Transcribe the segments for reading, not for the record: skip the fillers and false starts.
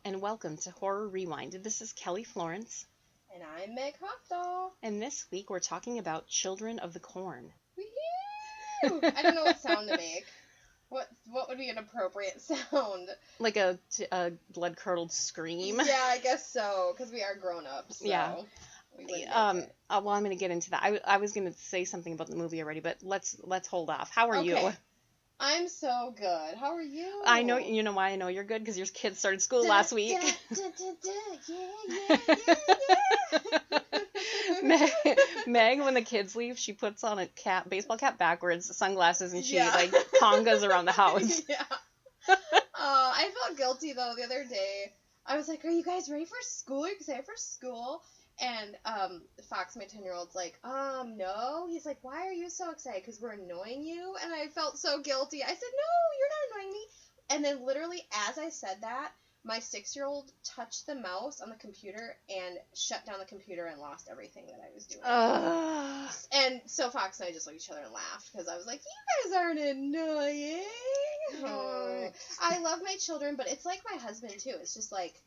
and welcome to Horror Rewind. This is Kelly Florence. And I'm Meg Hofdahl. And this week we're talking about Children of the Corn. Woo-hoo! I don't know what sound to make. What would be an appropriate sound? Like a blood-curdled scream? Yeah, I guess so, because we are grown-ups, so yeah. we wouldn't well, I'm going to get into that. I was going to say something about the movie already, but let's hold off. How are you? I'm so good. How are you? I know, you know why I know you're good? Because your kids started school last week. Meg, when the kids leave, she puts on a baseball cap backwards, sunglasses, and she congas around the house. Yeah. I felt guilty though the other day. I was like, "Are you guys ready for school? Are you excited for school?" And Fox, my 10-year-old's like, no. He's like, "Why are you so excited? Because we're annoying you?" And I felt so guilty. I said, "No, you're not annoying me." And then literally as I said that, my 6-year-old touched the mouse on the computer and shut down the computer and lost everything that I was doing. And so Fox and I just looked at each other and laughed because I was like, "You guys aren't annoying." I love my children, but it's like my husband too. It's just like,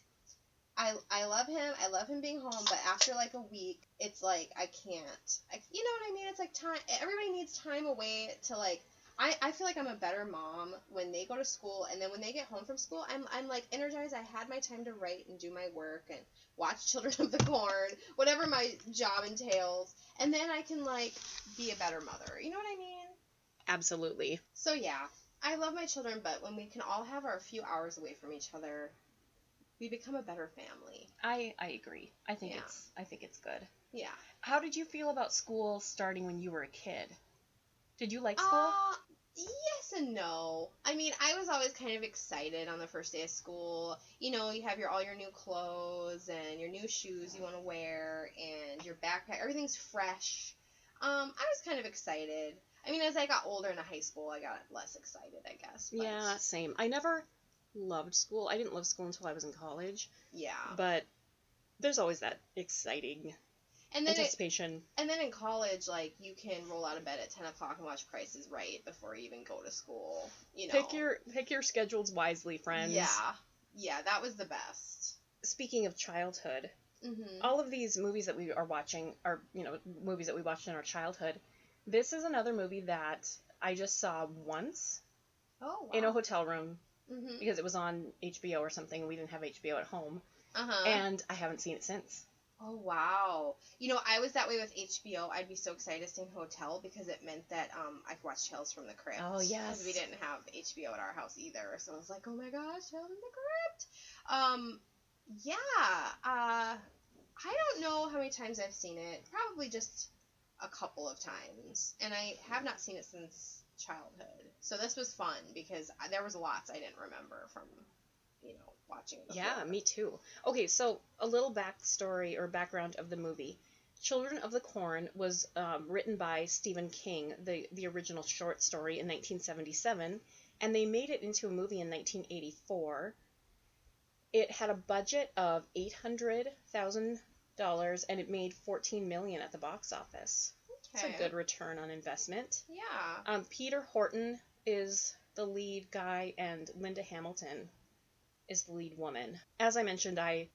I love him. I love him being home, but after like a week, it's like I can't. You know what I mean? It's like time. Everybody needs time away to like. I feel like I'm a better mom when they go to school, and then when they get home from school, I'm like energized. I had my time to write and do my work and watch Children of the Corn, whatever my job entails, and then I can like be a better mother. You know what I mean? Absolutely. So yeah, I love my children, but when we can all have our few hours away from each other, we become a better family. I agree. I think it's good. Yeah. How did you feel about school starting when you were a kid? Did you like school? Yes and no. I mean, I was always kind of excited on the first day of school. You know, you have all your new clothes and your new shoes you want to wear and your backpack. Everything's fresh. I was kind of excited. I mean, as I got older into high school, I got less excited, I guess. But... Yeah, same. I never loved school. I didn't love school until I was in college. Yeah. But there's always that exciting anticipation. And then in college, like, you can roll out of bed at 10 o'clock and watch Price is Right before you even go to school, you know. Pick your schedules wisely, friends. Yeah, that was the best. Speaking of childhood, all of these movies that we are watching are, movies that we watched in our childhood. This is another movie that I just saw once in a hotel room because it was on HBO or something, and we didn't have HBO at home. And I haven't seen it since. Oh, wow. You know, I was that way with HBO. I'd be so excited to stay in a hotel because it meant that I could watch Tales from the Crypt. Oh, yes. Because we didn't have HBO at our house either. So I was like, oh my gosh, Tales from the Crypt. I don't know how many times I've seen it. Probably just a couple of times. And I have not seen it since childhood. So this was fun because there was lots I didn't remember from, watching it before. Yeah, me too. Okay, so a little backstory or background of the movie. Children of the Corn was written by Stephen King, the original short story in 1977, and they made it into a movie in 1984. It had a budget of $800,000, and it made $14 million at the box office. Okay. It's a good return on investment. Yeah. Peter Horton is the lead guy, and Linda Hamilton is the lead woman. As I mentioned, I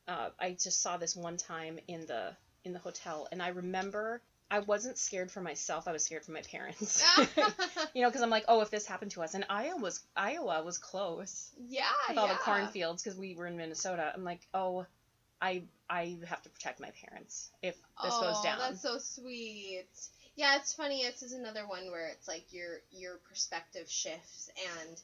just saw this one time in the hotel, and I remember I wasn't scared for myself. I was scared for my parents. Because I'm like, oh, if this happened to us, and Iowa was close. Yeah, with all the cornfields, because we were in Minnesota. I'm like, oh, I have to protect my parents if this goes down. Oh, that's so sweet. Yeah, it's funny. This is another one where it's like your perspective shifts, and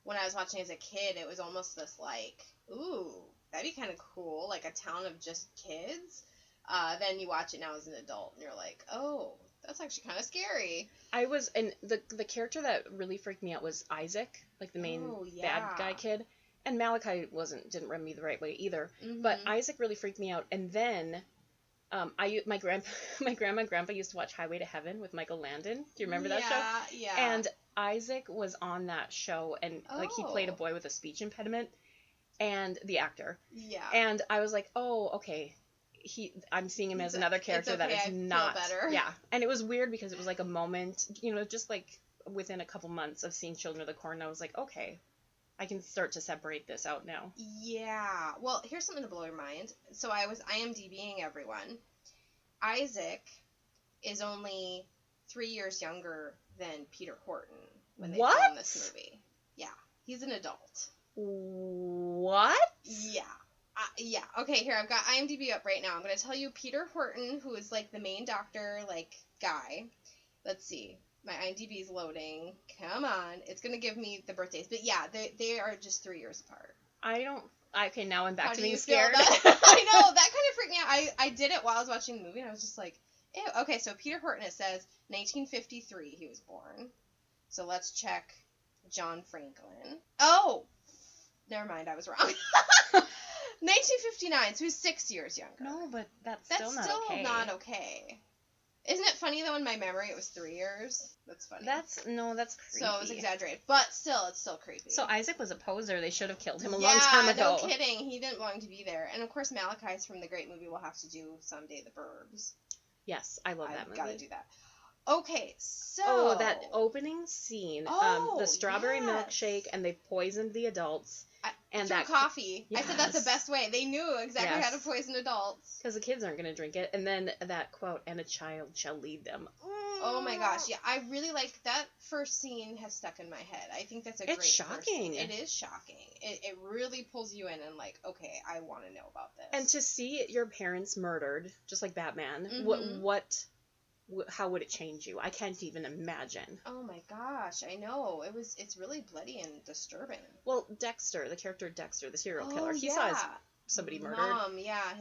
when I was watching as a kid, it was almost this like, ooh, that'd be kind of cool, like a town of just kids. Then you watch it now as an adult, and you're like, oh, that's actually kind of scary. And the character that really freaked me out was Isaac, like the main bad guy kid. And Malachi didn't rub me the right way either. But Isaac really freaked me out. And then my grandma and grandpa used to watch Highway to Heaven with Michael Landon. Do you remember that show? Yeah. And Isaac was on that show, and he played a boy with a speech impediment, and the actor. Yeah. And I was like, oh, okay. I'm seeing him as another character that is not. Feel better. Yeah. And it was weird because it was like a moment, just like within a couple months of seeing Children of the Corn, I was like, okay, I can start to separate this out now. Yeah. Well, here's something to blow your mind. So I was IMDbing everyone. Isaac is only 3 years younger than Peter Horton when they filmed this movie. Yeah. He's an adult. What? Yeah. Yeah. Okay, here, I've got IMDb up right now. I'm going to tell you Peter Horton, who is, like, the main doctor, like, guy. Let's see. My IMDb is loading. Come on. It's going to give me the birthdays. But, yeah, they are just 3 years apart. Okay, now I'm back How to do being you scared. feel I know, that kind of freaked me out. I did it while I was watching the movie, and I was just like, ew. Okay, so Peter Horton, it says 1953 he was born. So let's check John Franklin. Oh! Never mind, I was wrong. 1959, so he's 6 years younger. No, but that's still not okay. Isn't it funny, though, in my memory it was 3 years? That's funny. That's creepy. So it was exaggerated. But still, it's still creepy. So Isaac was a poser. They should have killed him a long time ago. No kidding. He didn't belong to be there. And, of course, Malachi's from the great movie we'll have to do someday, The Burbs. Yes, I love that movie. I've got to do that. Okay, so... Oh, that opening scene. The strawberry milkshake, and they poisoned the adults. And that coffee. Yes. I said that's the best way. They knew exactly how to poison adults. Because the kids aren't going to drink it. And then that quote, and a child shall lead them. Oh my gosh, yeah, I really like that first scene has stuck in my head. I think that's a great shocking. It is shocking. It really pulls you in and like, okay, I want to know about this. And to see your parents murdered, just like Batman, how would it change you? I can't even imagine. Oh my gosh, I know. It's really bloody and disturbing. Well, Dexter, the character Dexter, the serial killer, he saw somebody murdered.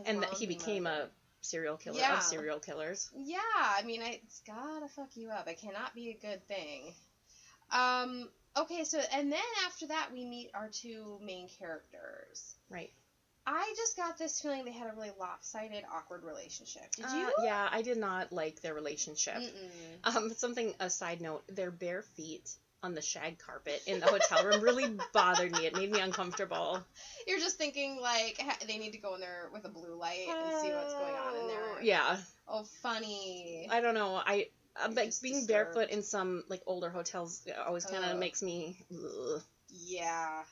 And he became a serial killer of serial killers. Yeah, I mean, it's gotta fuck you up. It cannot be a good thing. Okay, so, and then after that, we meet our two main characters. Right. I just got this feeling they had a really lopsided, awkward relationship. Did you? Yeah, I did not like their relationship. A side note, their bare feet on the shag carpet in the hotel room really bothered me. It made me uncomfortable. You're just thinking, like, they need to go in there with a blue light and see what's going on in there. Yeah. Oh, funny. I don't know. Like, being barefoot in some, like, older hotels always kind of makes me... Ugh. Yeah,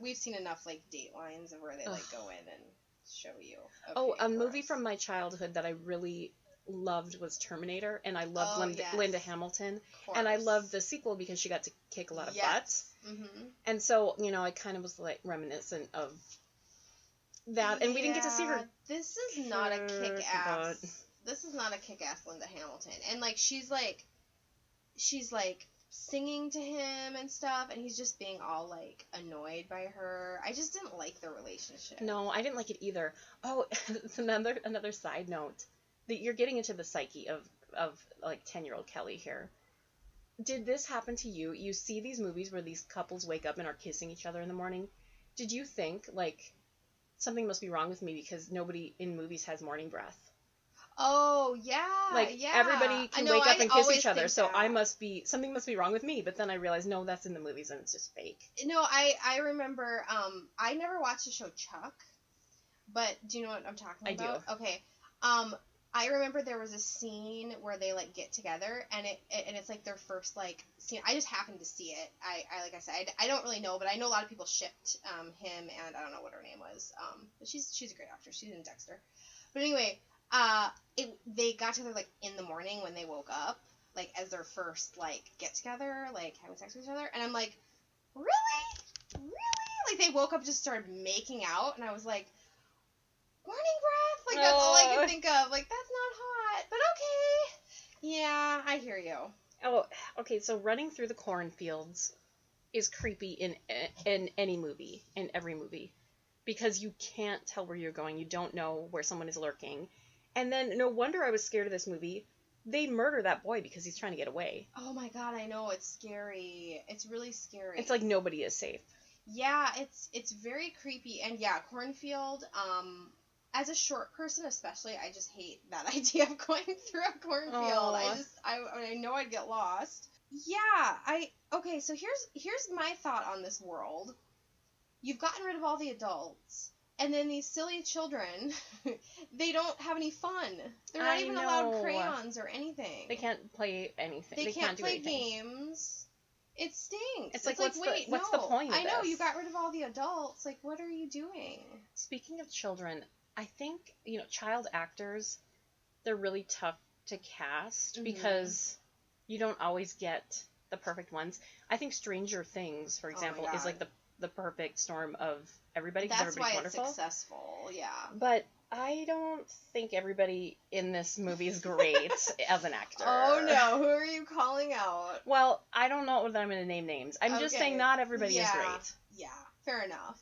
we've seen enough, like, Datelines of where they, like, go in and show you. Okay, a movie from my childhood that I really loved was Terminator, and I loved Linda Hamilton, and I loved the sequel because she got to kick a lot of butts. Mm-hmm. And so, I kind of was, like, reminiscent of that, and we didn't get to see her. This is not a kick-ass. This is not a kick-ass Linda Hamilton. And, like, she's singing to him and stuff, and he's just being all, like, annoyed by her. I just didn't like the relationship. No, I didn't like it either. Oh, another side note. You're getting into the psyche of like, 10-year-old Kelly here. Did this happen to you? You see these movies where these couples wake up and are kissing each other in the morning. Did you think, like, something must be wrong with me because nobody in movies has morning breath? Oh, yeah. Like, everybody can wake up and kiss each other, so something must be wrong with me. But then I realized, no, that's in the movies and it's just fake. No, I remember, I never watched the show Chuck, but do you know what I'm talking about? I do. Okay. I remember there was a scene where they, like, get together, and it's, like, their first, like, scene. I just happened to see it. Like I said, I don't really know, but I know a lot of people shipped him, and I don't know what her name was. But she's a great actress. She's in Dexter. But anyway, they got together, like, in the morning when they woke up, like, as their first, like, get-together, like, having sex with each other, and I'm like, really? Really? Like, they woke up and just started making out, and I was like, morning breath? Like, that's all I can think of. Like, that's not hot, but okay. Yeah, I hear you. Oh, okay, so running through the cornfields is creepy in any movie, in every movie, because you can't tell where you're going. You don't know where someone is lurking. And then, no wonder I was scared of this movie. They murder that boy because he's trying to get away. Oh my god, I know, it's scary. It's really scary. It's like nobody is safe. Yeah, it's very creepy. And yeah, cornfield, as a short person especially, I just hate that idea of going through a cornfield. I know I'd get lost. Yeah, okay, so here's my thought on this world. You've gotten rid of all the adults, and then these silly children, they don't have any fun. They're not even allowed crayons or anything. They can't play anything. They can't play games. It stinks. It's like, wait, what's the no. point of I know, this? you got rid of all the adults. Like, what are you doing? Speaking of children, I think, child actors, they're really tough to cast because you don't always get the perfect ones. I think Stranger Things, for example, is like the perfect storm of everybody because That's everybody's why wonderful. it's successful, yeah. But I don't think everybody in this movie is great as an actor. Oh no, who are you calling out? Well, I don't know that I'm going to name names. I'm just saying not everybody is great. Yeah, fair enough.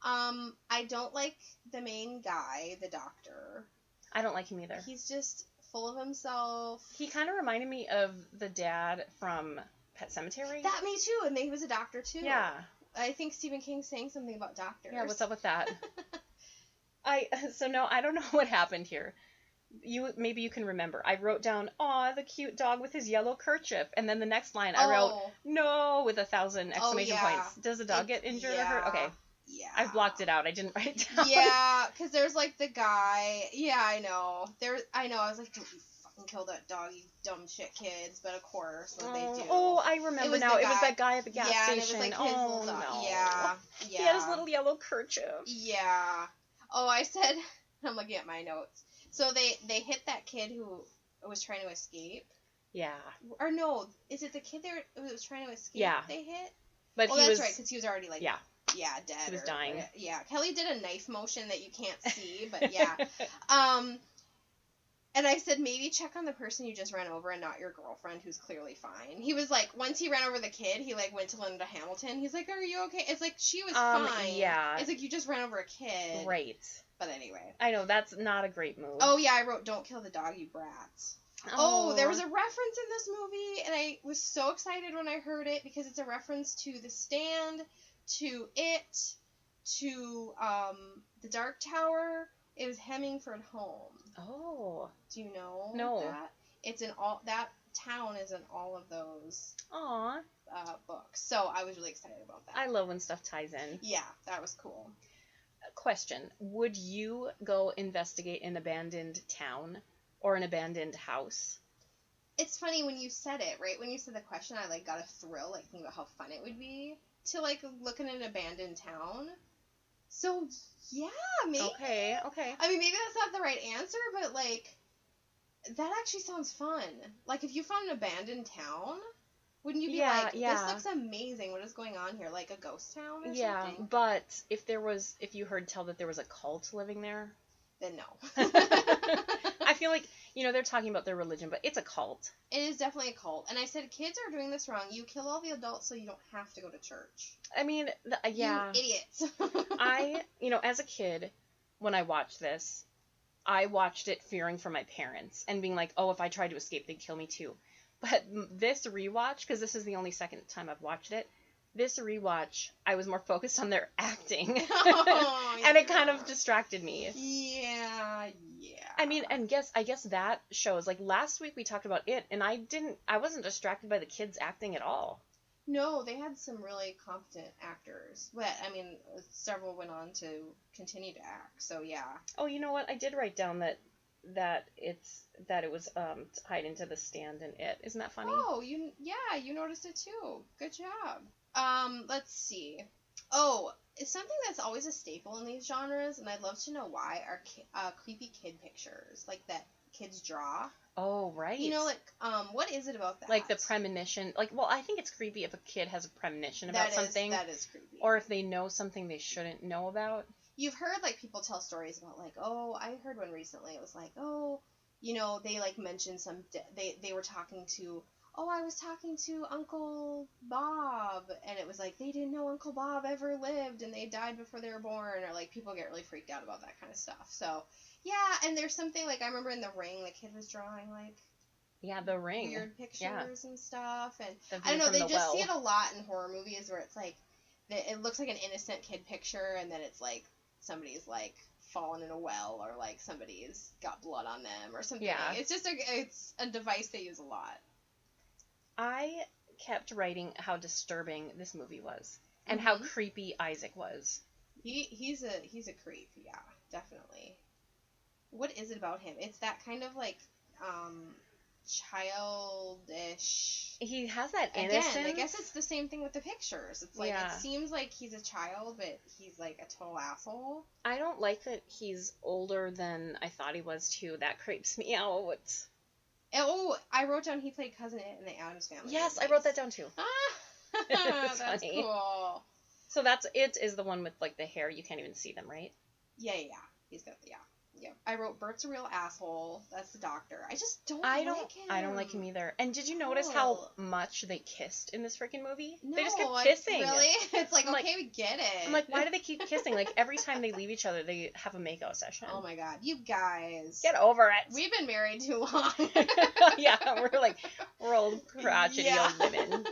I don't like the main guy, the doctor. I don't like him either. He's just full of himself. He kind of reminded me of the dad from Pet Sematary. That, me too, and he was a doctor too. Yeah. I think Stephen King's saying something about doctors. Yeah, what's up with that? No, I don't know what happened here. Maybe you can remember. I wrote down, "Aw, the cute dog with his yellow kerchief," and then the next line I wrote, "No," with 1,000 exclamation points. Does the dog get injured or hurt? Okay. Yeah. I blocked it out. I didn't write it down. Yeah, because there's like the guy. Yeah, I know. I know. I was like, don't you fucking kill that dog, you dumb shit kids. But of course, what they do. Oh, I remember now. It was that guy at the gas station. Yeah, it was like his little dog. No. Yeah. He had his little yellow kerchief. Yeah. Oh, I said, I'm looking at my notes. So they hit that kid who was trying to escape. Yeah. Or no, is it the kid who was trying to escape? Yeah. They hit. But that's right, because he was already like. Yeah. Yeah, dead. He was dying. Yeah, Kelly did a knife motion that you can't see, but yeah. And I said, maybe check on the person you just ran over and not your girlfriend, who's clearly fine. He was like, once he ran over the kid, he like went to Linda Hamilton. He's like, are you okay? It's like, she was fine. Yeah. It's like, you just ran over a kid. Right. But anyway. I know, that's not a great move. Oh, yeah, I wrote, don't kill the dog, you brats. Oh, there was a reference in this movie, and I was so excited when I heard it, because it's a reference to The Stand, to It, to The Dark Tower. It was Hemingford Home. Oh. Do you know that? It's in all, that town is in all of those books. So I was really excited about that. I love when stuff ties in. Yeah, that was cool. Question. Would you go investigate an abandoned town or an abandoned house? It's funny when you said it, right? When you said the question, I like got a thrill, like thinking about how fun it would be to like look in an abandoned town. So yeah, maybe. Okay. I mean, maybe that's not the right answer, but like that actually sounds fun. Like if you found an abandoned town, wouldn't you be this looks amazing. What is going on here? Like a ghost town or something? Yeah, but if you heard tell that there was a cult living there, then no. I feel like, they're talking about their religion, but it's a cult. It is definitely a cult. And I said, kids are doing this wrong. You kill all the adults so you don't have to go to church. I mean, yeah. You idiots. As a kid, when I watched this, I watched it fearing for my parents and being like, oh, if I tried to escape, they'd kill me too. But this rewatch, because this is the only second time I've watched it, this rewatch, I was more focused on their acting. And it kind of distracted me. Yeah. I mean, I guess that shows, like, last week we talked about It, and I wasn't distracted by the kids acting at all. No, they had some really competent actors. But, I mean, several went on to continue to act, so yeah. Oh, you know what? I did write down that it was tied into The Stand and It. Isn't that funny? Oh, you noticed it too. Good job. Let's see. Oh, it's something that's always a staple in these genres, and I'd love to know why, are creepy kid pictures, like that kids draw. Oh, right. What is it about that? Like the premonition. I think it's creepy if a kid has a premonition about something. That is creepy. Or if they know something they shouldn't know about. You've heard, like, people tell stories about, like, oh, I heard one recently. It was like, oh, they, like, mentioned they were talking to, oh, I was talking to Uncle Bob, and it was like, they didn't know Uncle Bob ever lived, and they died before they were born, or, like, people get really freaked out about that kind of stuff. So, yeah, and there's something, like, I remember in The Ring, the kid was drawing, like, yeah, The Ring. Weird pictures and stuff, and I don't know, they just see it a lot in horror movies where it's, like, it looks like an innocent kid picture, and then it's, like, somebody's, like, fallen in a well, or, like, somebody's got blood on them, or something. Yeah. It's just it's a device they use a lot. I kept writing how disturbing this movie was, and how creepy Isaac was. He's a creep, yeah, definitely. What is it about him? It's that kind of, like, childish. He has that innocence. Again, I guess it's the same thing with the pictures. It's like, Yeah. it seems like he's a child, but he's like a total asshole. I don't like that he's older than I thought he was, too. That creeps me out. Oh, I wrote down he played cousin in the Addams Family. Yes, I wrote that down, too. That's funny. cool. So that's it is the one with, like, the hair. You can't even see them, right? Yeah. He's got the, yeah. I wrote Bert's a real asshole. That's the doctor. I just don't like him. I don't like him either. And did you notice how much they kissed in this freaking movie? No, they just kept kissing. Really? It's like, I'm okay, we get it. I'm like, why do they keep kissing? Like, every time they leave each other, they have a makeout session. Oh my god, you guys. Get over it. We've been married too long. Yeah, we're old crotchety old women.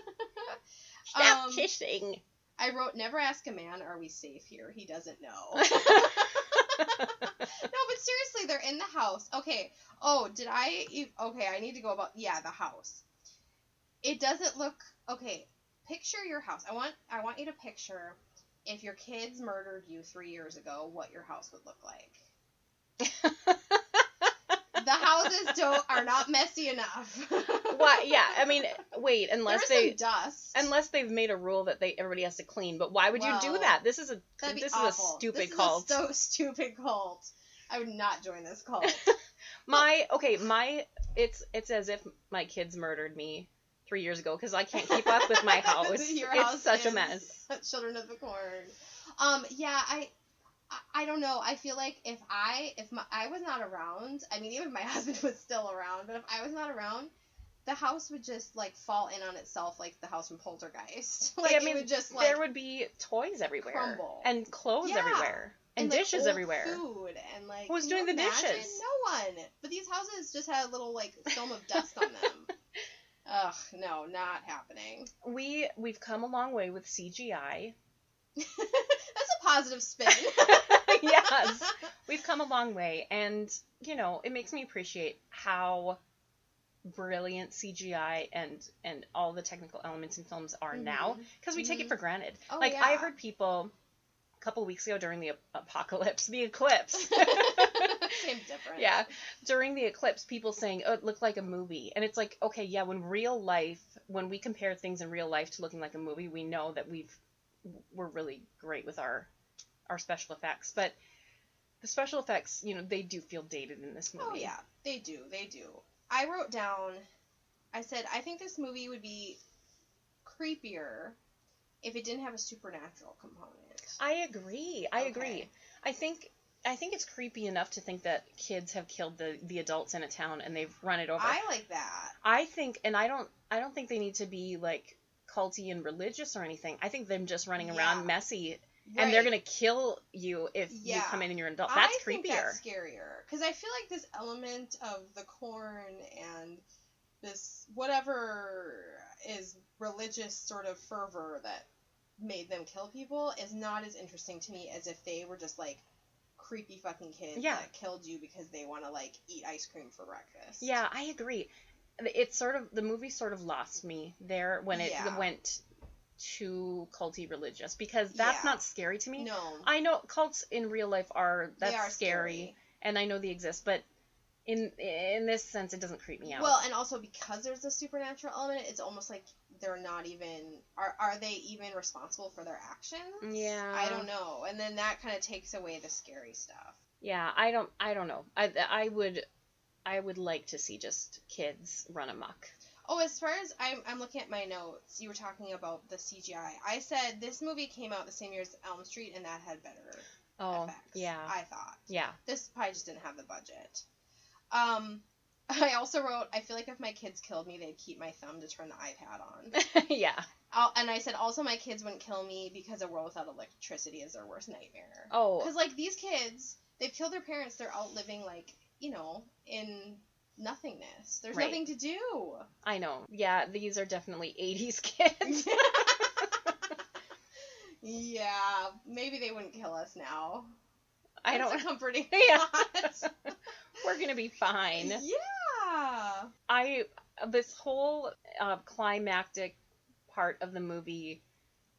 Stop kissing. I wrote, never ask a man, are we safe here? He doesn't know. No, but seriously, they're in the house. Okay. Oh, okay, I need to go about, the house. It doesn't look, okay, picture your house. I want you to picture if your kids murdered you 3 years ago, what your house would look like. The houses are not messy enough. Why? Yeah, I mean, wait, unless they've made a rule that everybody has to clean. But why would you do that? This is a stupid cult. This is a so stupid cult. I would not join this cult. It's as if my kids murdered me 3 years ago because I can't keep up with my house. It's such a mess. Children of the Corn. I don't know. I feel like if I was not around, I mean, even if my husband was still around, but if I was not around, the house would just, like, fall in on itself like the house from Poltergeist. Like, it would just, like, there would be toys everywhere. Crumble. And clothes everywhere. And dishes like, everywhere. Food and, like, who's doing the dishes? No one. But these houses just had a little, like, film of dust on them. Ugh, no, not happening. We've come a long way with CGI. That's a positive spin. Yes, we've come a long way, and it makes me appreciate how brilliant CGI and all the technical elements in films are now, because we take it for granted. Oh, like, yeah. I heard people a couple weeks ago during the eclipse. Same difference. Yeah, during the eclipse, people saying, "Oh, it looked like a movie," and it's like, okay, yeah, when we compare things in real life to looking like a movie, we know that we're really great with our special effects, but the special effects, they do feel dated in this movie. Oh yeah, they do. I wrote down, I said, I think this movie would be creepier if it didn't have a supernatural component. I agree. I think it's creepy enough to think that kids have killed the adults in a town and they've run it over. I like that. I think, and I don't think they need to be like culty and religious or anything. I think them just running around messy. Right. And they're going to kill you if you come in and you're an adult. That's creepier. I think that's scarier. Because I feel like this element of the corn and this whatever is religious sort of fervor that made them kill people is not as interesting to me as if they were just, like, creepy fucking kids that killed you because they want to, like, eat ice cream for breakfast. Yeah, I agree. The movie sort of lost me there when it went too culty religious, because that's not scary to me. No. I know cults in real life are scary, and I know they exist, but in this sense it doesn't creep me out. Well, and also because there's a supernatural element, it's almost like they're not even are they even responsible for their actions? Yeah. I don't know. And then that kind of takes away the scary stuff. Yeah, I don't know. I would like to see just kids run amok. Oh, as far as I'm looking at my notes, you were talking about the CGI. I said this movie came out the same year as Elm Street, and that had better effects. Yeah. I thought. Yeah. This probably just didn't have the budget. I also wrote, I feel like if my kids killed me, they'd keep my thumb to turn the iPad on. Yeah. And I said, also, my kids wouldn't kill me because a world without electricity is their worst nightmare. Oh. Because, like, these kids, they've killed their parents. They're out living, like, in nothingness. There's nothing to do. I know. Yeah, these are definitely 80s kids. Yeah, maybe they wouldn't kill us now. That's a comforting thought. We're gonna be fine. Yeah. This whole climactic part of the movie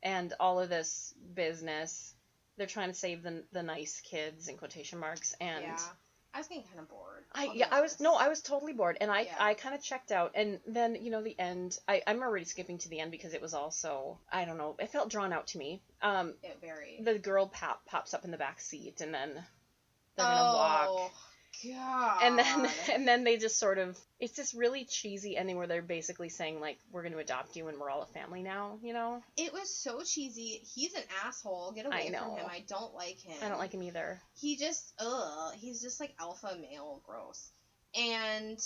and all of this business, they're trying to save the nice kids in quotation marks, and I was getting kind of bored. I was totally bored, and I kind of checked out, and then the end. I'm already skipping to the end because it was also, I don't know, it felt drawn out to me. It very. The girl pops up in the back seat, and then they're gonna walk. Oh God. And then they just sort of, it's this really cheesy ending where they're basically saying like, we're gonna adopt you and we're all a family now. It was so cheesy. He's an asshole. Get away from him. I don't like him. I don't like him either. He just, he's just like alpha male gross. And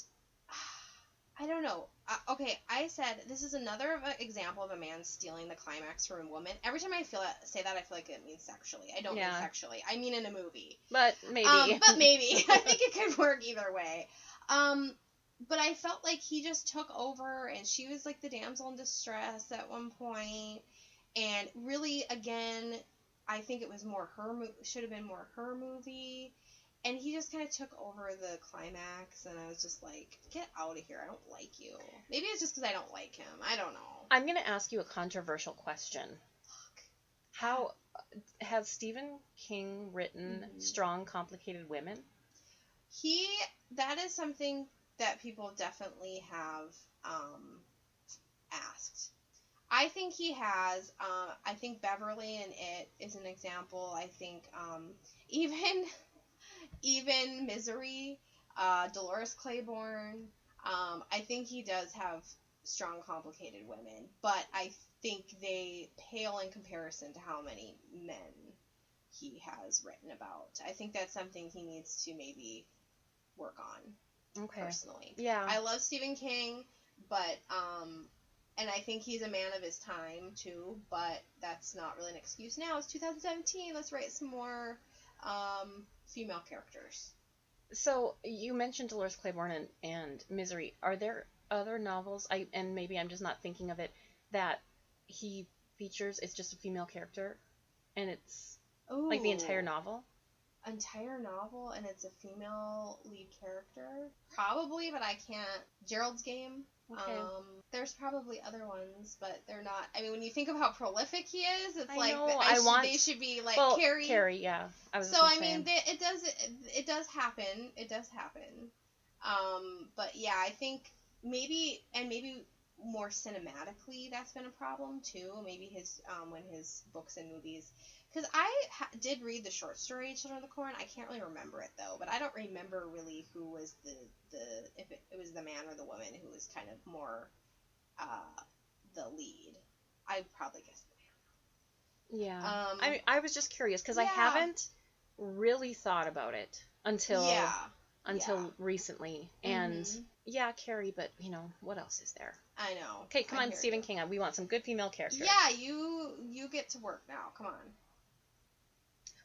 I don't know. Okay, I said this is another example of a man stealing the climax from a woman. Every time I say that, I feel like it means sexually. I don't mean sexually. I mean in a movie. But maybe. But maybe. I think it could work either way. But I felt like he just took over, and she was like the damsel in distress at one point. And really, again, I think it was should have been more her movie. And he just kind of took over the climax, and I was just like, get out of here. I don't like you. Maybe it's just because I don't like him. I don't know. I'm going to ask you a controversial question. Fuck. How has Stephen King written strong, complicated women? That is something that people definitely have asked. I think he has. I think Beverly in It is an example. I think even Misery, Dolores Claiborne, I think he does have strong, complicated women, but I think they pale in comparison to how many men he has written about. I think that's something he needs to maybe work on. Okay. Personally. Yeah. I love Stephen King, but, and I think he's a man of his time, too, but that's not really an excuse now. It's 2017. Let's write some more female characters. So you mentioned Dolores Claiborne and Misery. Are there other novels, and maybe I'm just not thinking of it, that he features, it's just a female character, and it's like the entire novel? Entire novel, and it's a female lead character? Probably, but I can't. Gerald's Game. Okay. There's probably other ones, but they're not. I mean, when you think of how prolific he is, it's they should be like Carrie. Carrie, yeah. It does happen. It does happen. But yeah, I think maybe more cinematically that's been a problem too. Maybe his when his books and movies. Because I did read the short story Children of the Corn. I can't really remember it though, but I don't remember really who was if it was the man or the woman who was kind of more the lead. I probably guess the man. Yeah. I was just curious because I haven't really thought about it until recently. And Carrie, but what else is there? I know. Okay, come on, Stephen King. We want some good female characters. Yeah, you get to work now. Come on.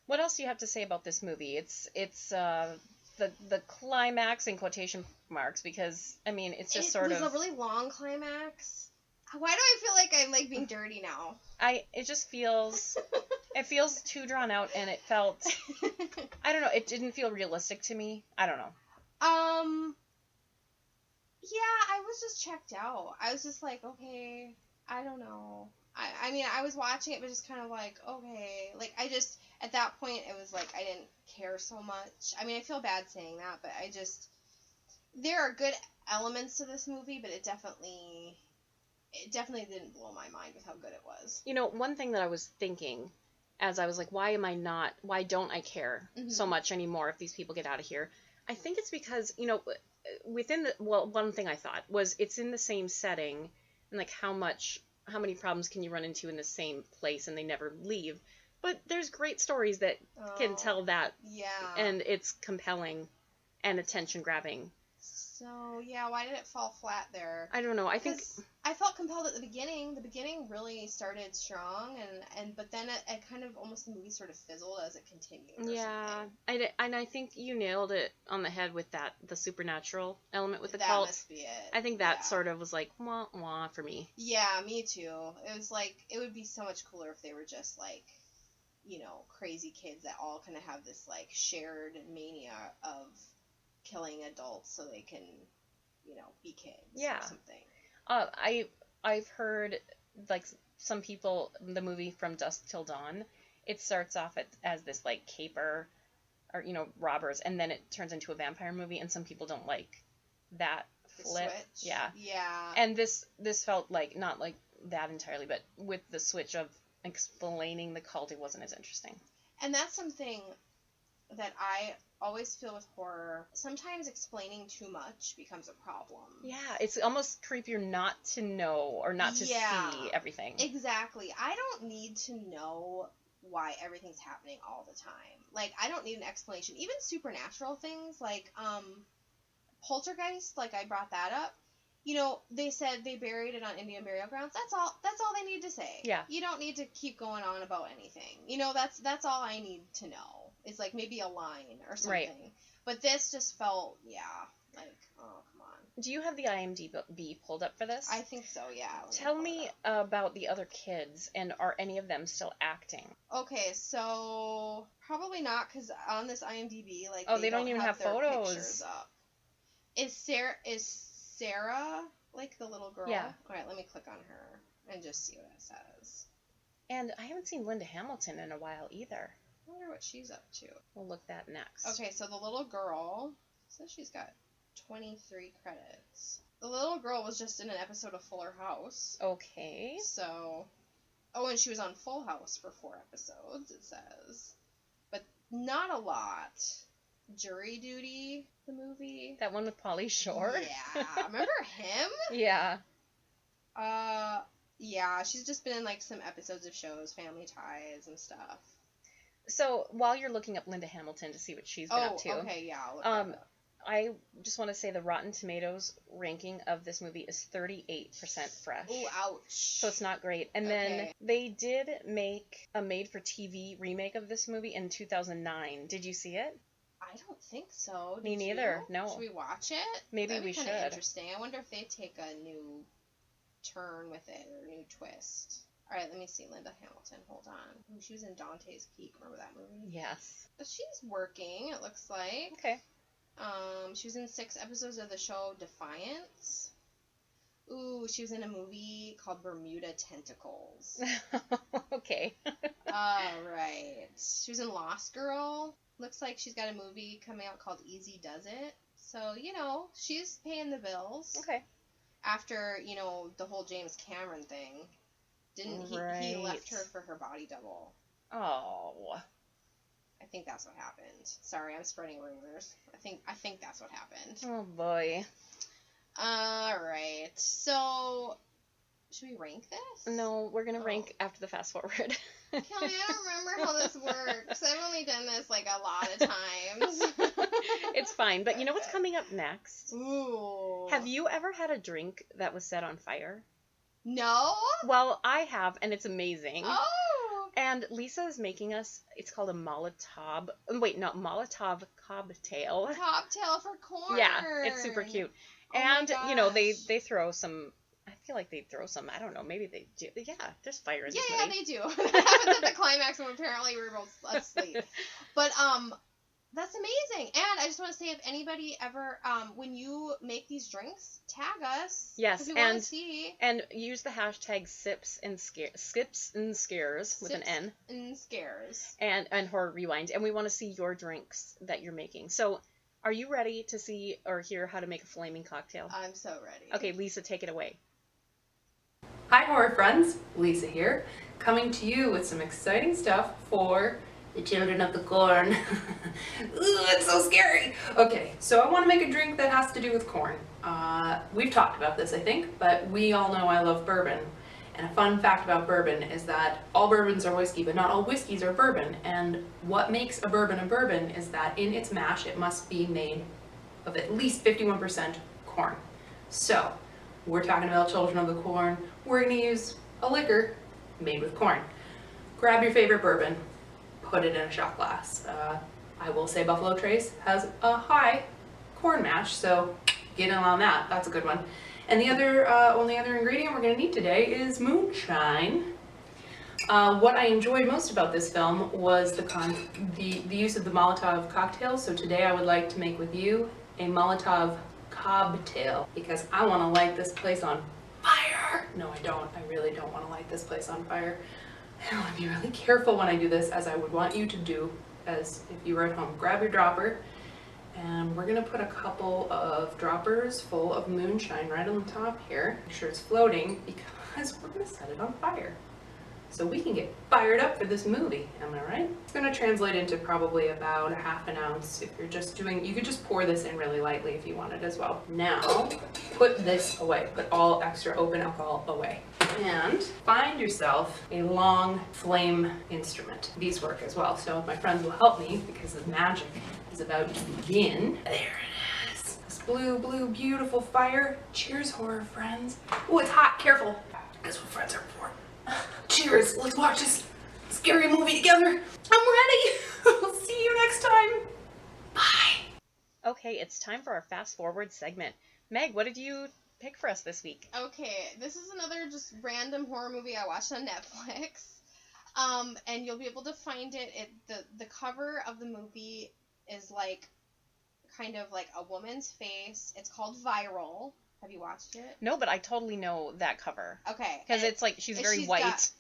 What else do you have to say about this movie? It's the climax in quotation marks because it's just sort of. It was a really long climax. Why do I feel like I'm like being dirty now? It just feels it feels too drawn out, and it felt I don't know. It didn't feel realistic to me. I don't know. Yeah, I was just checked out. I was just like, okay, I don't know. I mean, I was watching it, but just kind of like, okay. Like, I just, at that point, it was like, I didn't care so much. I mean, I feel bad saying that, but there are good elements to this movie, but it definitely didn't blow my mind with how good it was. One thing that I was thinking, as I was like, why don't I care so much anymore if these people get out of here? I think it's because, one thing I thought was it's in the same setting, and like how many problems can you run into in the same place and they never leave? But there's great stories that can tell that. Yeah. And it's compelling and attention grabbing. So, yeah, why did it fall flat there? I don't know. I think I felt compelled at the beginning. The beginning really started strong, but then it kind of almost the movie sort of fizzled as it continued. Yeah, I think you nailed it on the head with the supernatural element with the cult. That must be it. I think that sort of was like wah wah for me. Yeah, me too. It was like it would be so much cooler if they were just like, crazy kids that all kind of have this like shared mania of killing adults so they can, be kids or something. I've heard, like, some people, the movie From Dusk Till Dawn, it starts off as this, like, caper are, you know, robbers, and then it turns into a vampire movie, and some people don't like that flip. Switch. Yeah. Yeah. And this felt like, not like that entirely, but with the switch of explaining the cult, it wasn't as interesting. And that's something that I always feel with horror. Sometimes explaining too much becomes a problem. Yeah, it's almost creepier not to know or not to see everything. Exactly. I don't need to know why everything's happening all the time. Like, I don't need an explanation. Even supernatural things, like, Poltergeist, like I brought that up. You know, they said they buried it on Indian burial grounds. That's all they need to say. Yeah. You don't need to keep going on about anything. You know, that's all I need to know. It's like maybe a line or something. Right. But this just felt, like, oh, come on. Do you have the IMDb pulled up for this? I think so, yeah. Tell me about the other kids, and are any of them still acting? Okay, so probably not, because on this IMDb, like, they don't even have their photos. Pictures up. Is Sarah, like, the little girl? Yeah. All right, let me click on her and just see what it says. And I haven't seen Linda Hamilton in a while either. I wonder what she's up to. We'll look that next. Okay, so the little girl says she's got 23 credits. The little girl was just in an episode of Fuller House. Okay. So, and she was on Full House for 4 episodes, it says. But not a lot. Jury Duty, the movie. That one with Pauly Shore? Yeah. Remember him? Yeah. Yeah, she's just been in, like, some episodes of shows, Family Ties and stuff. So, while you're looking up Linda Hamilton to see what she's been up to. Okay, yeah, I'll look that up. I just want to say the Rotten Tomatoes ranking of this movie is 38% fresh. Ooh, ouch. So it's not great. And then they did make a made-for-TV remake of this movie in 2009. Did you see it? I don't think so. Me neither. No. Should we watch it? Maybe we should. Interesting. I wonder if they take a new turn with it or a new twist. All right, let me see. Linda Hamilton. Hold on. Ooh, she was in Dante's Peak. Remember that movie? Yes. She's working, it looks like. Okay. She was in 6 episodes of the show Defiance. Ooh, she was in a movie called Bermuda Tentacles. Okay. Alright. She was in Lost Girl. Looks like she's got a movie coming out called Easy Does It. So, you know, she's paying the bills. Okay. After, you know, the whole James Cameron thing. Didn't he left her for her body double. Oh. I think that's what happened. Sorry, I'm spreading rumors. I think that's what happened. Oh boy. Alright. So, should we rank this? No, we're gonna rank after the fast forward. Kelly, I don't remember how this works. I've only done this like a lot of times. It's fine, but you know what's coming up next? Ooh. Have you ever had a drink that was set on fire? No? Well, I have, and it's amazing. Oh! And Lisa is making us, it's called a Molotov, wait, no, Molotov cocktail. Cocktail for corn. Yeah, it's super cute. Oh and, you know, they throw some, I feel like they throw some, I don't know, maybe they do. Yeah, there's fire in this movie. Yeah, they do. That happens at the climax when apparently we were both asleep. But, that's amazing. And I just want to say, if anybody ever, when you make these drinks, tag us. Yes, we want to see. And use the hashtag skips and scares with an N. And scares. And horror rewind. And we want to see your drinks that you're making. So, are you ready to see or hear how to make a flaming cocktail? I'm so ready. Okay, Lisa, take it away. Hi, horror friends. Lisa here, coming to you with some exciting stuff for the children of the corn. Ooh, it's so scary. Okay, so I want to make a drink that has to do with corn. We've talked about this, I think, but we all know I love bourbon. And a fun fact about bourbon is that all bourbons are whiskey, but not all whiskeys are bourbon. And what makes a bourbon is that in its mash, it must be made of at least 51% corn. So, we're talking about children of the corn. We're going to use a liquor made with corn. Grab your favorite bourbon, put it in a shot glass. I will say Buffalo Trace has a high corn mash, so get in on that. That's a good one. And the only other ingredient we're going to need today is moonshine. What I enjoyed most about this film was the use of the Molotov cocktail. So today I would like to make with you a Molotov cocktail because I want to light this place on fire. No, I don't. I really don't want to light this place on fire. I want to be really careful when I do this, as I would want you to do as if you were at home. Grab your dropper, and we're gonna put a couple of droppers full of moonshine right on the top here. Make sure it's floating because we're gonna set it on fire, so we can get fired up for this movie, am I right? It's gonna translate into probably about a half an ounce. If you're just doing, you could just pour this in really lightly if you wanted as well. Now, put this away. Put all extra open alcohol away. And find yourself a long flame instrument. These work as well, so my friends will help me because the magic is about to begin. There it is. This blue, blue, beautiful fire. Cheers, horror friends. Oh, it's hot, careful. That's what friends are for. Cheers, let's watch this scary movie together. I'm ready. I'll see you next time. Bye. Okay, it's time for our fast forward segment. Meg, what did you pick for us this week? Okay, this is another just random horror movie I watched on Netflix. And you'll be able to find it. The cover of the movie is like kind of like a woman's face. It's called Viral. Have you watched it? No, but I totally know that cover. Okay. Because it's like she's very white.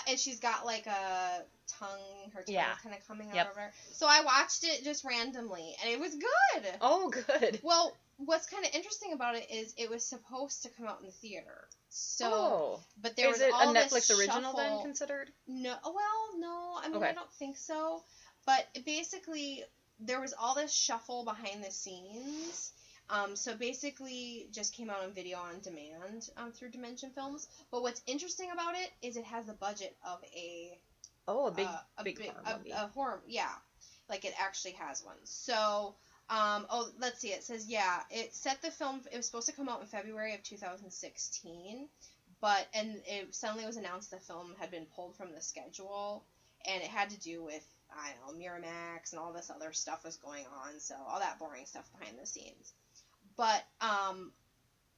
And she's got like a tongue, her tongue kind of coming out of her. So I watched it just randomly, and it was good. Oh, good. Well, what's kind of interesting about it is it was supposed to come out in the theater. So, but there was all this Netflix original shuffle. then considered? No, well, no. I mean, I don't think so. But basically, there was all this shuffle behind the scenes. So basically, just came out on video on demand through Dimension Films. But what's interesting about it is it has the budget of a big horror movie. A horror, yeah, like it actually has one. So, let's see. It says it set the film. It was supposed to come out in February of 2016, and it suddenly was announced the film had been pulled from the schedule, and it had to do with I don't know Miramax and all this other stuff was going on. So all that boring stuff behind the scenes. But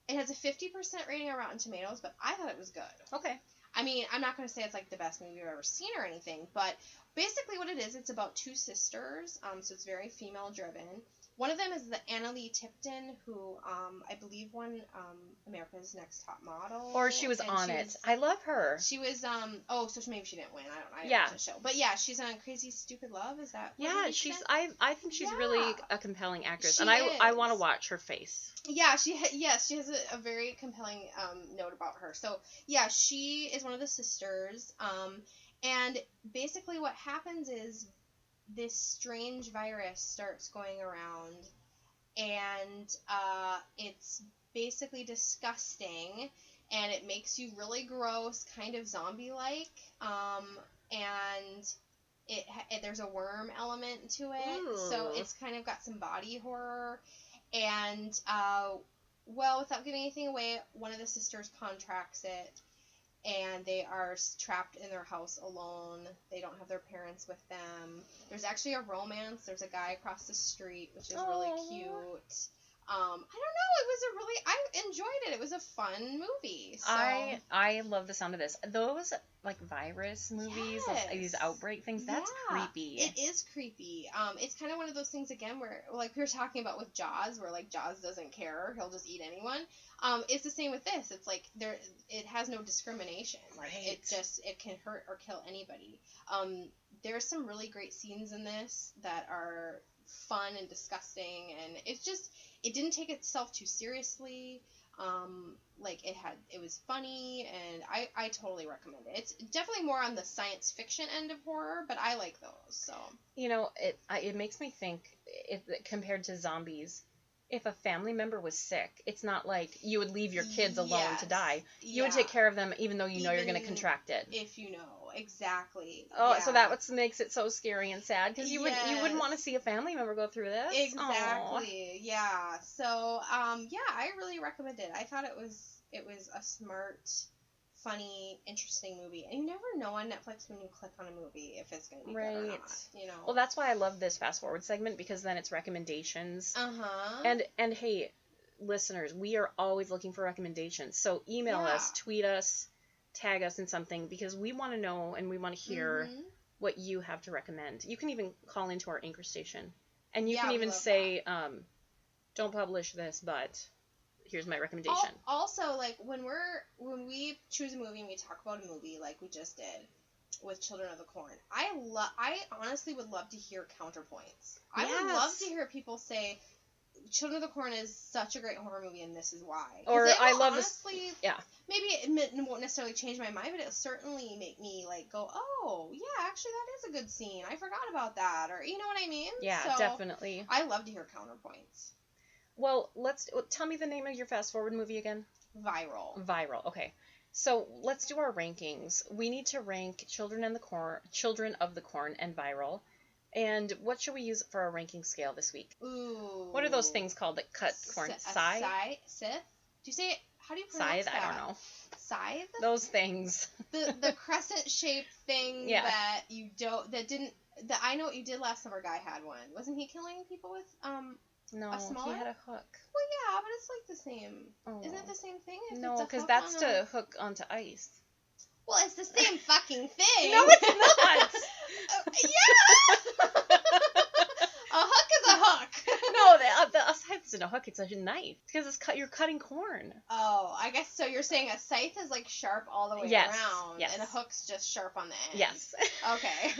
it has a 50% rating on Rotten Tomatoes, but I thought it was good. Okay. I mean, I'm not going to say it's like the best movie I've ever seen or anything, but basically what it is, it's about two sisters, so it's very female-driven. One of them is the Annalee Tipton, who I believe won America's Next Top Model. Or she was on it. I love her. She was, so maybe she didn't win. I didn't watch the show. But yeah, she's on Crazy Stupid Love. Is that what I think she's really a compelling actress. She and I want to watch her face. Yeah, she has a very compelling note about her. So, yeah, she is one of the sisters. And basically what happens is this strange virus starts going around, and it's basically disgusting, and it makes you really gross, kind of zombie-like, and there's a worm element to it. Ooh. So it's kind of got some body horror, and without giving anything away, one of the sisters contracts it, and they are trapped in their house alone. They don't have their parents with them. There's actually a romance. There's a guy across the street, which is really cute. I don't know. I enjoyed it. It was a fun movie. So. I love the sound of this. Those like virus movies, these outbreak things, that's creepy. It is creepy. It's kind of one of those things again where like we were talking about with Jaws, where like Jaws doesn't care. He'll just eat anyone. It's the same with this. It's like it has no discrimination. Like it can hurt or kill anybody. There's some really great scenes in this that are fun and disgusting, and it didn't take itself too seriously. It was funny, and I totally recommend it. It's definitely more on the science fiction end of horror, but I like those. So it makes me think if compared to zombies, if a family member was sick, it's not like you would leave your kids alone to die. You would take care of them even though you know you're going to contract it. If you know, exactly. Oh, so that what makes it so scary and sad, because you wouldn't want to see a family member go through this. Exactly. Aww. Yeah. So, I really recommend it. I thought it was a smart, funny, interesting movie. And you never know on Netflix when you click on a movie if it's going to be good or not, Well, that's why I love this fast forward segment, because then it's recommendations. And hey, listeners, we are always looking for recommendations. So email us, tweet us, tag us in something, because we want to know and we want to hear what you have to recommend. You can even call into our anchor station, and you can even say, don't publish this, but here's my recommendation. Also, like when we choose a movie and we talk about a movie like we just did, with Children of the Corn. I honestly would love to hear counterpoints. I Yes. would love to hear people say Children of the Corn is such a great horror movie and this is why. Or it I will love honestly, this. Yeah. Maybe it won't necessarily change my mind, but it'll certainly make me like go, oh yeah, actually that is a good scene. I forgot about that, or you know what I mean? Yeah, so, definitely. I love to hear counterpoints. Well, tell me the name of your fast forward movie again. Viral. Okay. So let's do our rankings. We need to rank Children of the Corn, and Viral. And what should we use for our ranking scale this week? Ooh. What are those things called that cut corn? Scythe? Scythe? Do you say it? How do you pronounce Scythe? that? I don't know. Scythe? Those things. The crescent shaped thing that you don't I know what you did last summer. Guy had one. Wasn't he killing people with No, a smaller? he had a hook. Well, yeah, but it's like the same. Oh. Isn't it the same thing? No, because that's to hook onto ice. Well, it's the same fucking thing. No, it's not. Yeah. A hook is a hook. No, a scythe isn't a hook. It's a knife because you're cutting corn. Oh, I guess so. You're saying a scythe is like sharp all the way around, and a hook's just sharp on the end. Yes. Okay.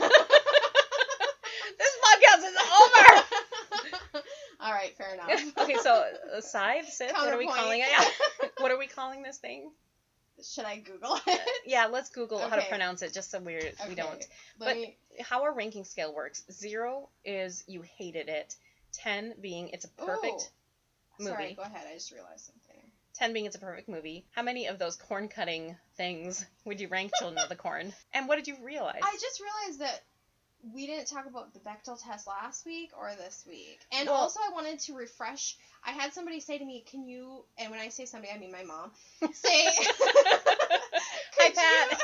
This podcast is over. All right, fair enough. Okay, so scythe, Sith, what are we calling it? Yeah. What are we calling this thing? Should I Google it? Yeah, let's Google how to pronounce it just so we don't. But how our ranking scale works, 0 is you hated it, 10 being it's a perfect movie. Sorry, go ahead. I just realized something. 10 being it's a perfect movie. How many of those corn cutting things would you rank Children of the Corn? And what did you realize? I just realized that we didn't talk about the Bechdel test last week or this week. And Well, also I wanted to refresh. I had somebody say to me, can you, and when I say somebody, I mean my mom, say, Hi, Pat.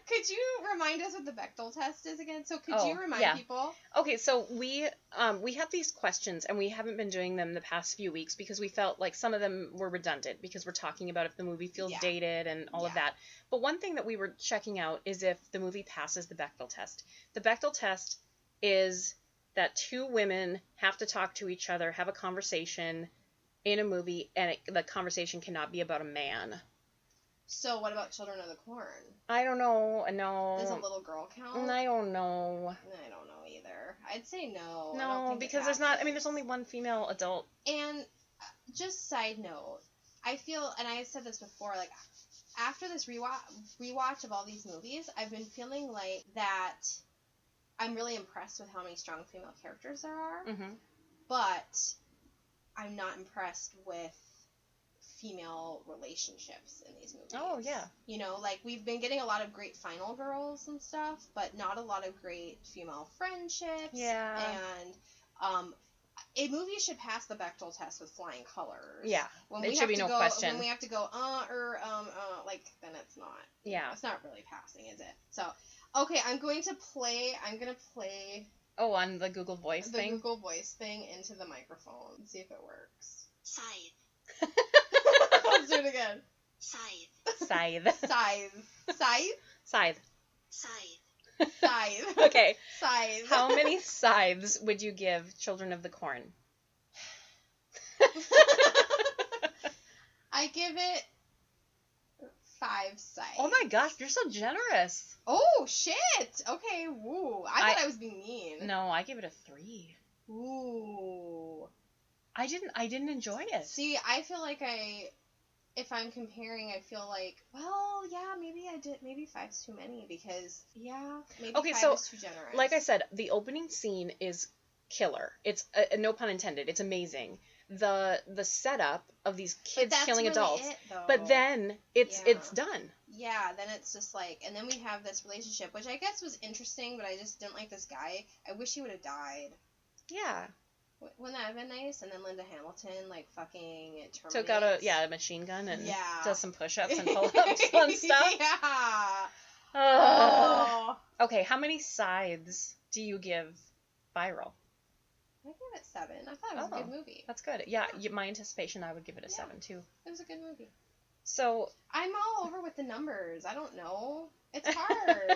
could you remind us what the Bechdel test is again? So could you remind people? Okay, so we have these questions, and we haven't been doing them the past few weeks because we felt like some of them were redundant because we're talking about if the movie feels dated and all of that. But one thing that we were checking out is if the movie passes the Bechdel test. The Bechdel test is that two women have to talk to each other, have a conversation in a movie, and the conversation cannot be about a man. So what about Children of the Corn? I don't know. No. Does a little girl count? I don't know. I don't know either. I'd say no. No, I don't think because there's not. I mean, there's only one female adult. And just side note, I feel, and I said this before, like after this rewatch of all these movies, I've been feeling like that. I'm really impressed with how many strong female characters there are, but I'm not impressed with female relationships in these movies. Oh, yeah. You know, like, we've been getting a lot of great final girls and stuff, but not a lot of great female friendships. Yeah. And, a movie should pass the Bechdel test with flying colors. Yeah. When it we should have be to no go, question. When we have to go, like, then it's not. Yeah. It's not really passing, is it? So, okay, I'm going to play. Oh, on the Google Voice thing? The Google Voice thing into the microphone. See if it works. Scythe. Let's do it again. Scythe. Scythe. Scythe. Scythe. Scythe. Scythe. Okay. Scythe. How many scythes would you give Children of the Corn? I give it 5 scythes. Oh my gosh, you're so generous. Oh, shit. Okay, woo. I thought I was being mean. No, I give it a 3. Ooh. I didn't enjoy it. See, I feel like if I'm comparing, I feel like, well, yeah, maybe 5's too many because, yeah, maybe 5 is too generous. Like I said, the opening scene is killer. It's, no pun intended, it's amazing. The setup of these kids killing really adults, it, though. but then it's done. Yeah, then it's just like, and then we have this relationship, which I guess was interesting, but I just didn't like this guy. I wish he would have died. Yeah. Wouldn't that have been nice? And then Linda Hamilton, like, fucking terminates. Took out a machine gun and does some push-ups and pull-ups and stuff. Yeah. Oh. Okay, how many scythes do you give Viral? I give it 7. I thought it was a good movie. That's good. Yeah, my anticipation, I would give it a 7 too. It was a good movie. So I'm all over with the numbers. I don't know. It's hard.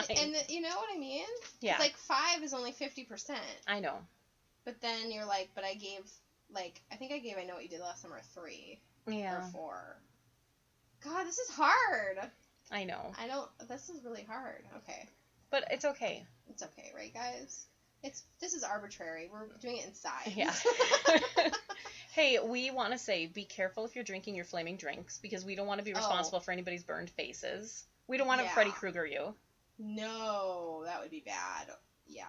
and you know what I mean? Yeah. It's like 5 is only 50%. I know. But then you're like, but I gave, like, I think I gave I Know What You Did Last Summer a 3. Yeah. Or 4. God, this is hard. I know. This is really hard. Okay. But it's okay. It's okay, right, guys? This is arbitrary. We're doing it inside. Yeah. Hey, we want to say, be careful if you're drinking your flaming drinks, because we don't want to be responsible for anybody's burned faces. We don't want to Freddy Krueger you. No, that would be bad. Yeah.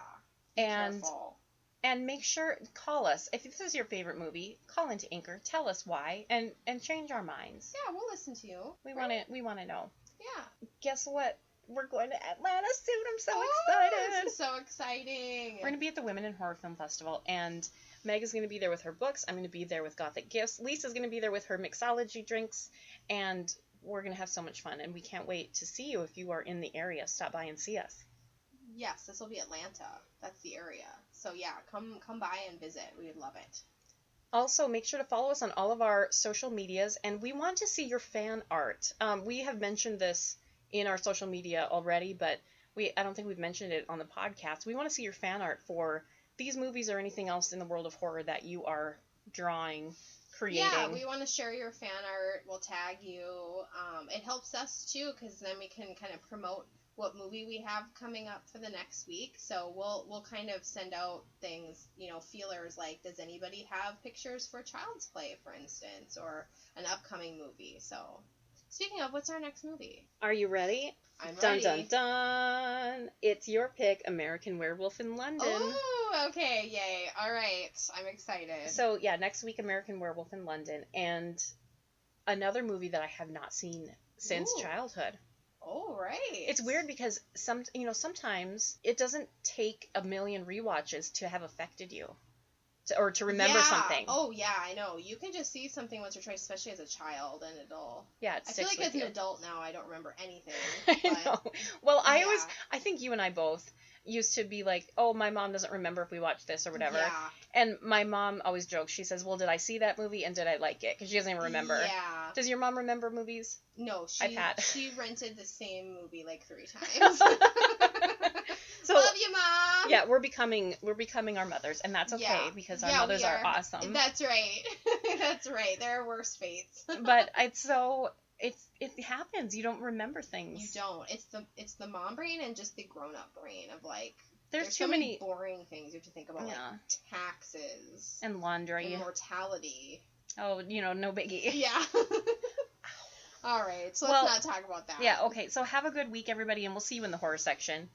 Be careful. And make sure, call us. If this is your favorite movie, call into Anchor, tell us why, and change our minds. Yeah, we'll listen to you. We want to know. Yeah. Guess what? We're going to Atlanta soon. I'm so excited. This is so exciting. We're going to be at the Women in Horror Film Festival, and Meg is going to be there with her books. I'm going to be there with Gothic Gifts. Lisa's going to be there with her mixology drinks, and we're going to have so much fun, and we can't wait to see you if you are in the area. Stop by and see us. Yes, this will be Atlanta. That's the area. So yeah, come by and visit. We would love it. Also, make sure to follow us on all of our social medias, and we want to see your fan art. We have mentioned this in our social media already, but I don't think we've mentioned it on the podcast. We want to see your fan art for these movies or anything else in the world of horror that you are drawing, creating. Yeah, we want to share your fan art. We'll tag you. It helps us too, because then we can kind of promote what movie we have coming up for the next week. So we'll kind of send out things, feelers like, does anybody have pictures for Child's Play, for instance, or an upcoming movie? So speaking of, what's our next movie? Are you ready? I'm dun, ready. Dun, dun, It's your pick, American Werewolf in London. Oh, okay, yay. All right, I'm excited. So, yeah, next week, American Werewolf in London, and another movie that I have not seen since childhood. Oh, right. It's weird because sometimes it doesn't take a million rewatches to have affected you. Or to remember something. Oh, yeah, I know. You can just see something once or twice, especially as a child, and it'll... Yeah, it sticks I feel like with as you. an adult now, I don't remember anything. I know. Well, I think you and I both used to be like, oh, my mom doesn't remember if we watched this or whatever. Yeah. And my mom always jokes. She says, well, did I see that movie and did I like it? Because she doesn't even remember. Yeah. Does your mom remember movies? No, she rented the same movie like 3 times. So, love you, Mom! Yeah, we're becoming our mothers, and that's okay, because our mothers are awesome. That's right. That's right. There are worse fates. But it happens. You don't remember things. You don't. It's the mom brain and just the grown-up brain of like, there's so too many boring things you have to think about, like taxes and laundry and mortality. Oh, no biggie. Yeah. All right, so let's not talk about that. Yeah, okay. So have a good week, everybody, and we'll see you in the horror section.